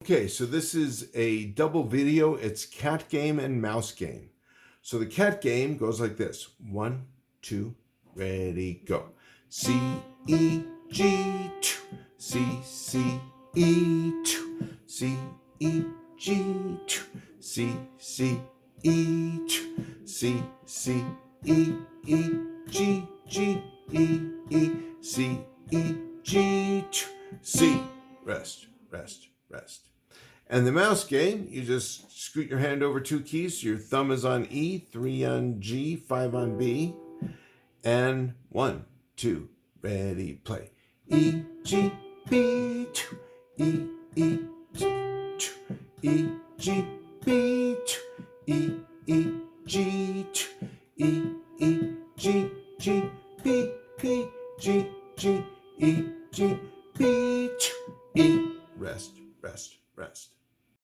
Okay, so this is a double video. It's cat game and mouse game. So the cat game goes like this. 1, 2, ready, go. C, E, G, 2. C, C, E, 2. C, E, G, 2. C, C, E, 2. C, C, E, E, G, G, E, E. C, E, G, 2. C. Rest, rest, rest. And the mouse game, you just scoot your hand over 2 keys. Your thumb is on E, 3 on G, 5 on B. And 1, 2, ready, play. E, G, B, 2. E, E, 2. E, G, B, 2. E, E, G, 2. E, E, G, G, B, P, G, G, E, G, B, 2. E, rest, rest, rest.